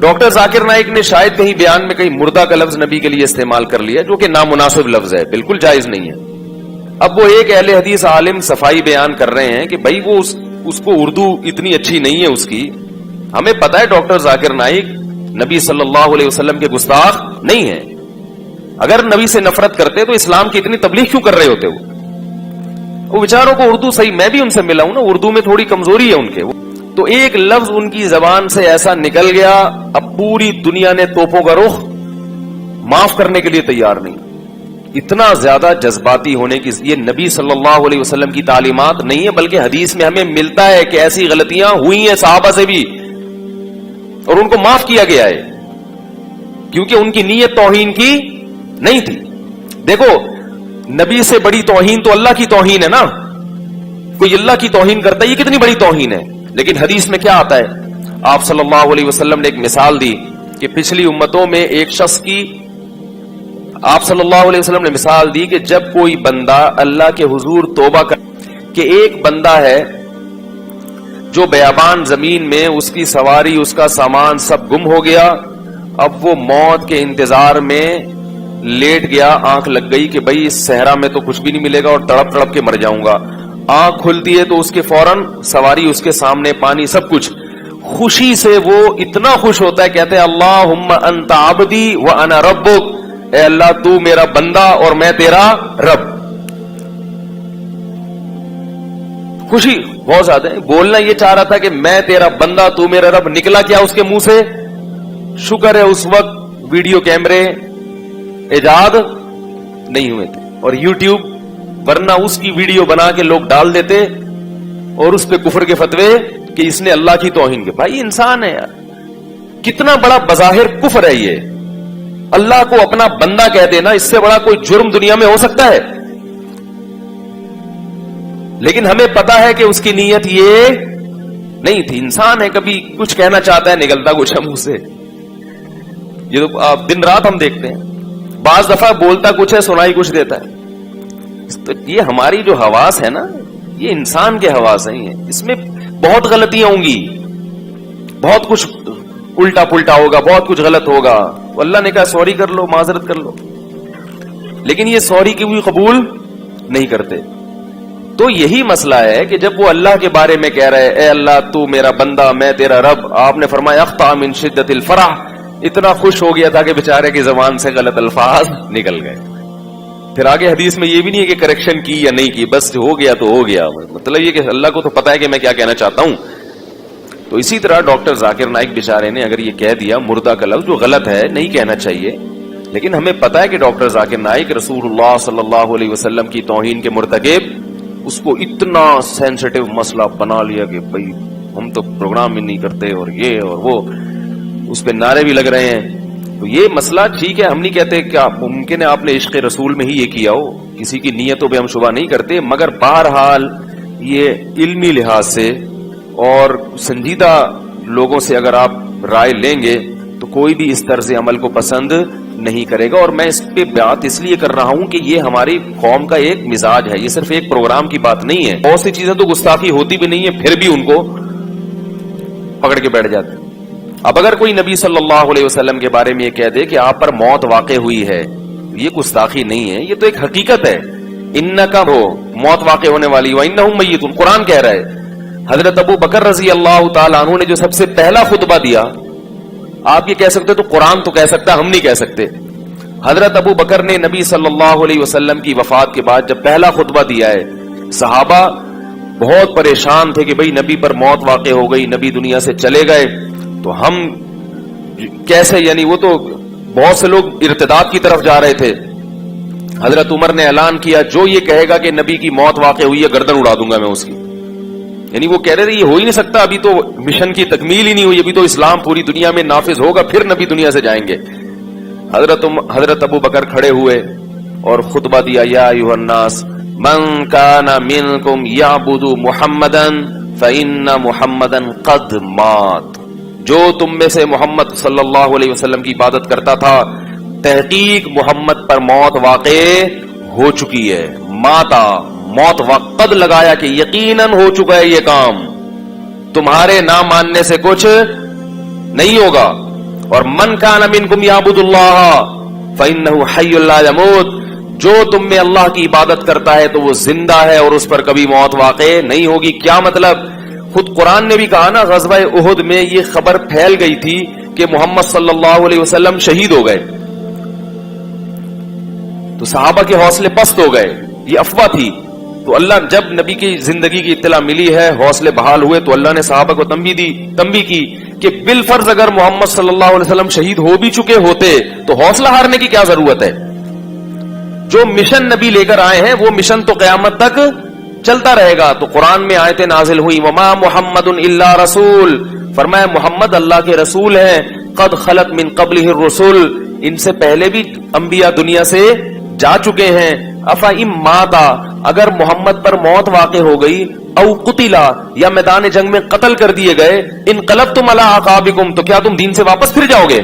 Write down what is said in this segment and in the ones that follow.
Doctor Zakir Naik نے شاید کہیں بیان میں کہیں مردہ کا لفظ نبی کے لیے استعمال کر لیا، جو کہ نامناسب لفظ ہے، بالکل جائز نہیں ہے. اب وہ ایک اہل حدیث عالم صفائی بیان کر رہے ہیں کہ بھائی وہ اس کو اردو اتنی اچھی نہیں ہے اس کی. ہمیں پتا ہے ڈاکٹر ذاکر نائک نبی صلی اللہ علیہ وسلم کے گستاخ نہیں ہے. اگر نبی سے نفرت کرتے تو اسلام کی اتنی تبلیغ کیوں کر رہے ہوتے؟ وہ بیچاروں کو اردو صحیح، میں بھی ان سے ملا ہوں نا، اردو میں تھوڑی کمزوری ہے ان کے. تو ایک لفظ ان کی زبان سے ایسا نکل گیا، اب پوری دنیا نے توپوں کا رخ معاف کرنے کے لیے تیار نہیں. اتنا زیادہ جذباتی ہونے کی یہ نبی صلی اللہ علیہ وسلم کی تعلیمات نہیں ہے، بلکہ حدیث میں ہمیں ملتا ہے کہ ایسی غلطیاں ہوئی ہیں صحابہ سے بھی اور ان کو معاف کیا گیا ہے، کیونکہ ان کی نیت توہین کی نہیں تھی. دیکھو نبی سے بڑی توہین تو اللہ کی توہین ہے نا. کوئی اللہ کی توہین کرتا ہے، یہ کتنی بڑی توہین ہے. لیکن حدیث میں کیا آتا ہے؟ آپ صلی اللہ علیہ وسلم نے ایک مثال دی کہ پچھلی امتوں میں ایک شخص کی، آپ صلی اللہ علیہ وسلم نے مثال دی کہ جب کوئی بندہ اللہ کے حضور توبہ کر، کہ ایک بندہ ہے جو بیابان زمین میں اس کی سواری، اس کا سامان سب گم ہو گیا. اب وہ موت کے انتظار میں لیٹ گیا، آنکھ لگ گئی کہ بھئی اس صحرا میں تو کچھ بھی نہیں ملے گا اور تڑپ تڑپ کے مر جاؤں گا. آنکھ کھلتی ہے تو اس کے فوراً سواری اس کے سامنے، پانی سب کچھ. خوشی سے وہ اتنا خوش ہوتا ہے، کہتے ہیں اللہم انت عبدی وانا ربک، اے اللہ تو میرا بندہ اور میں تیرا رب. خوشی بہت زیادہ ہے. بولنا یہ چاہ رہا تھا کہ میں تیرا بندہ تو میرا رب، نکلا کیا اس کے منہ سے؟ شکر ہے اس وقت ویڈیو کیمرے ایجاد نہیں ہوئے تھے اور یوٹیوب، ورنہ اس کی ویڈیو بنا کے لوگ ڈال دیتے اور اس پہ کفر کے فتوے کہ اس نے اللہ کی توہین کی. بھائی انسان ہے یار، کتنا بڑا بظاہر کفر ہے یہ. اللہ کو اپنا بندہ کہہ دینا، اس سے بڑا کوئی جرم دنیا میں ہو سکتا ہے؟ لیکن ہمیں پتا ہے کہ اس کی نیت یہ نہیں تھی. انسان ہے، کبھی کچھ کہنا چاہتا ہے، نکلتا کچھ ہے منہ سے. یہ تو دن رات ہم دیکھتے ہیں. بعض دفعہ بولتا کچھ ہے، سنائی کچھ دیتا ہے. تو یہ ہماری جو حواس ہے نا، یہ انسان کے حواس ہیں، اس میں بہت غلطیاں ہوں گی، بہت کچھ الٹا پلٹا ہوگا، بہت کچھ غلط ہوگا. اللہ نے کہا سوری کر لو، معذرت کر لو، لیکن یہ سوری کی بھی قبول نہیں کرتے. تو یہی مسئلہ ہے کہ جب وہ اللہ کے بارے میں کہہ رہے اے اللہ تو میرا بندہ میں تیرا رب، آپ نے فرمایا اخطا من شدت الفرح، اتنا خوش ہو گیا تھا کہ بیچارے کی زبان سے غلط الفاظ نکل گئے. پھر آگے حدیث میں یہ بھی نہیں ہے کہ کریکشن کی یا نہیں کی، بس ہو گیا تو ہو گیا. مطلب یہ کہ اللہ کو تو پتا ہے کہ میں کیا کہنا چاہتا ہوں. تو اسی طرح ڈاکٹر ذاکر نائک بیچارے نے اگر یہ کہہ دیا مردہ کا لفظ، جو غلط ہے، نہیں کہنا چاہیے، لیکن ہمیں پتا ہے کہ ڈاکٹر ذاکر نائک رسول اللہ صلی اللہ علیہ وسلم کی توہین کے مرتکب، اس کو اتنا سینسٹیو مسئلہ بنا لیا کہ بھئی ہم تو پروگرام بھی نہیں کرتے اور یہ اور وہ، اس پہ نعرے بھی لگ رہے ہیں. تو یہ مسئلہ ٹھیک ہے، ہم نہیں کہتے کہ ممکن ہے آپ نے عشق رسول میں ہی یہ کیا ہو، کسی کی نیتوں پہ ہم شبہ نہیں کرتے، مگر بہرحال یہ علمی لحاظ سے اور سنجیدہ لوگوں سے اگر آپ رائے لیں گے تو کوئی بھی اس طرز عمل کو پسند نہیں کرے گا. اور میں اس پہ بات اس لیے کر رہا ہوں کہ یہ ہماری قوم کا ایک مزاج ہے، یہ صرف ایک پروگرام کی بات نہیں ہے. بہت سی چیزیں تو گستاخی ہوتی بھی نہیں ہے، پھر بھی ان کو پکڑ کے بیٹھ جاتے ہیں. اب اگر کوئی نبی صلی اللہ علیہ وسلم کے بارے میں یہ کہہ دے کہ آپ پر موت واقع ہوئی ہے، یہ گستاخی نہیں ہے، یہ تو ایک حقیقت ہے. انکا ہو، موت واقع ہونے والی، وانہم میتون، قرآن کہہ رہا ہے. حضرت ابو بکر رضی اللہ تعالیٰ عنہ نے جو سب سے پہلا خطبہ دیا، آپ یہ کہہ سکتے تو قرآن تو کہہ سکتا، ہم نہیں کہہ سکتے. حضرت ابو بکر نے نبی صلی اللہ علیہ وسلم کی وفات کے بعد جب پہلا خطبہ دیا ہے، صحابہ بہت پریشان تھے کہ بھئی نبی پر موت واقع ہو گئی، نبی دنیا سے چلے گئے، تو ہم کیسے، یعنی وہ تو بہت سے لوگ ارتداد کی طرف جا رہے تھے. حضرت عمر نے اعلان کیا جو یہ کہے گا کہ نبی کی موت واقع ہوئی ہے گردن اڑا دوں گا میں اس کی. یعنی وہ کہہ رہے تھے یہ ہو ہی نہیں سکتا، ابھی تو مشن کی تکمیل ہی نہیں ہوئی، ابھی تو اسلام پوری دنیا میں نافذ ہوگا پھر نبی دنیا سے جائیں گے. حضرت ابو بکر کھڑے ہوئے اور خطبہ دیا، یا ایھا الناس من کان منکم یعبد محمدا فإن محمدا قد مات. جو تم میں سے محمد صلی اللہ علیہ وسلم کی عبادت کرتا تھا، تحقیق محمد پر موت واقع ہو چکی ہے. ماتا، موت وقت لگایا کہ یقیناً ہو چکا ہے یہ کام، تمہارے نہ ماننے سے کچھ نہیں ہوگا. اور من کان منکم یعبد اللہ فإنہ حی لا یموت، جو تم میں اللہ کی عبادت کرتا ہے تو وہ زندہ ہے اور اس پر کبھی موت واقع نہیں ہوگی۔ کیا مطلب؟ خود قرآن نے بھی کہا نا، غزوہ احد میں یہ خبر پھیل گئی تھی کہ محمد صلی اللہ علیہ وسلم شہید ہو گئے، تو صحابہ کے حوصلے پست ہو گئے، یہ افواہ تھی۔ تو اللہ جب نبی کی زندگی کی اطلاع ملی ہے، حوصلے بحال ہوئے، تو اللہ نے صحابہ کو تنبیہ کی کہ بالفرض اگر محمد صلی اللہ علیہ وسلم شہید ہو بھی چکے ہوتے تو حوصلہ ہارنے کی کیا ضرورت ہے؟ جو مشن نبی لے کر آئے ہیں وہ مشن تو قیامت تک چلتا رہے گا۔ تو قرآن میں آیتیں نازل ہوئی، وما محمد الا رسول، فرمایا محمد اللہ کے رسول ہیں، قد خلت من قبلہ الرسل، ان سے پہلے بھی انبیاء دنیا سے جا چکے ہیں۔ افا ام ماتا، اگر محمد پر موت واقع ہو گئی، او قتلا، یا میدان جنگ میں قتل کر دیے گئے، انقلبتم علی اعقابکم، تو کیا تم دین سے واپس پھر جاؤ گے؟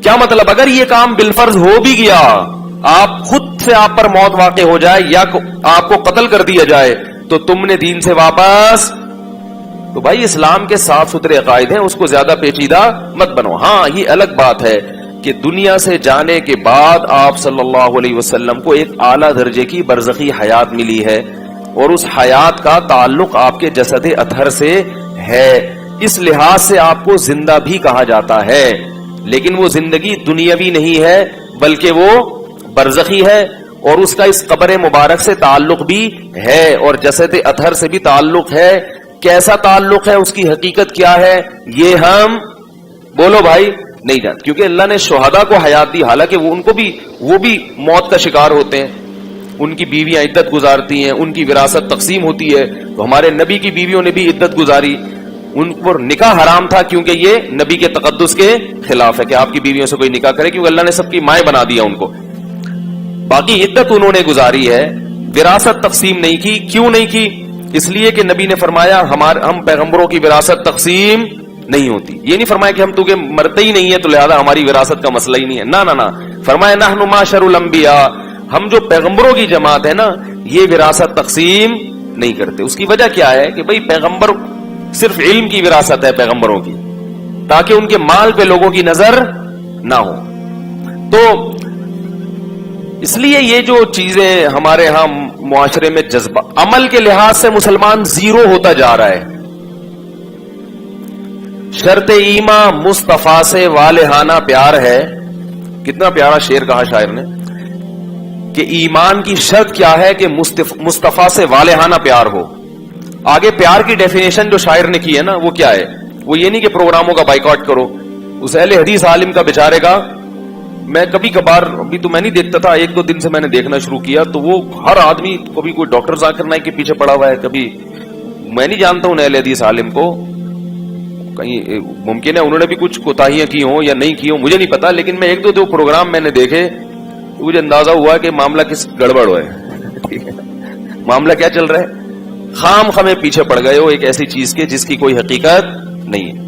کیا مطلب؟ اگر یہ کام بالفرض ہو بھی گیا، آپ خود سے آپ پر موت واقع ہو جائے یا آپ کو قتل کر دیا جائے، تو تم نے دین سے واپس، تو بھائی اسلام کے صاف ستھرے عقائد ہیں، اس کو زیادہ پیچیدہ مت بنو۔ ہاں یہ الگ بات ہے کہ دنیا سے جانے کے بعد آپ صلی اللہ علیہ وسلم کو ایک اعلیٰ درجے کی برزخی حیات ملی ہے، اور اس حیات کا تعلق آپ کے جسد اطہر سے ہے، اس لحاظ سے آپ کو زندہ بھی کہا جاتا ہے، لیکن وہ زندگی دنیاوی نہیں ہے بلکہ وہ برزخی ہے، اور اس کا اس قبر مبارک سے تعلق بھی ہے اور جسد اطہر سے بھی تعلق ہے۔ کیسا تعلق ہے، اس کی حقیقت کیا ہے، یہ ہم بولو بھائی نہیں جانتے، کیونکہ اللہ نے شہداء کو حیات دی، حالانکہ وہ بھی موت کا شکار ہوتے ہیں، ان کی بیویاں عدت گزارتی ہیں، ان کی وراثت تقسیم ہوتی ہے، تو ہمارے نبی کی بیویوں نے بھی عدت گزاری، ان پر نکاح حرام تھا کیونکہ یہ نبی کے تقدس کے خلاف ہے کہ آپ کی بیویوں سے کوئی نکاح کرے، کیونکہ اللہ نے سب کی مائیں بنا دیا ان کو، باقی عدت انہوں نے گزاری ہے، وراثت تقسیم نہیں کی۔ کیوں نہیں کی؟ اس لیے کہ نبی نے فرمایا ہم پیغمبروں کی وراثت تقسیم نہیں ہوتی، یہ نہیں فرمایا کہ ہم تو کہ مرتے ہی نہیں ہے تو لہذا ہماری وراثت کا مسئلہ ہی نہیں ہے، نہ فرمایا نحن معاشر الانبیاء، ہم جو پیغمبروں کی جماعت ہے نا یہ وراثت تقسیم نہیں کرتے۔ اس کی وجہ کیا ہے کہ بھئی پیغمبر صرف علم کی وراثت ہے پیغمبروں کی، تاکہ ان کے مال پہ لوگوں کی نظر نہ ہو۔ تو اس لیے یہ جو چیزیں ہمارے ہاں معاشرے میں جذبہ، عمل کے لحاظ سے مسلمان زیرو ہوتا جا رہا ہے۔ شرط ایمان مصطفیٰ سے والہانہ پیار ہے، کتنا پیارا شعر کہا شاعر نے کہ ایمان کی شرط کیا ہے کہ مصطفیٰ سے والہانہ پیار ہو۔ آگے پیار کی ڈیفینیشن جو شاعر نے کی ہے نا وہ کیا ہے؟ وہ یہ نہیں کہ پروگراموں کا بائیکاٹ کرو، اس اہل حدیث عالم کا بیچارے کا، میں کبھی کبھار، ابھی تو میں نہیں دیکھتا تھا، ایک دو دن سے میں نے دیکھنا شروع کیا، تو وہ ہر آدمی، کبھی کوئی ڈاکٹر ذاکر نائک کے پیچھے پڑا ہوا ہے، کبھی میں نہیں جانتا ہوں اہل حدیث عالم کو، کہیں ممکن ہے انہوں نے بھی کچھ کوتاہیاں کی ہوں یا نہیں کی ہوں مجھے نہیں پتا، لیکن میں ایک دو پروگرام میں نے دیکھے تو مجھے اندازہ ہوا کہ معاملہ کس گڑبڑ ہے، معاملہ کیا چل رہا ہے، خام خامے پیچھے پڑ گئے ہو ایک ایسی چیز کے جس کی کوئی حقیقت نہیں ہے۔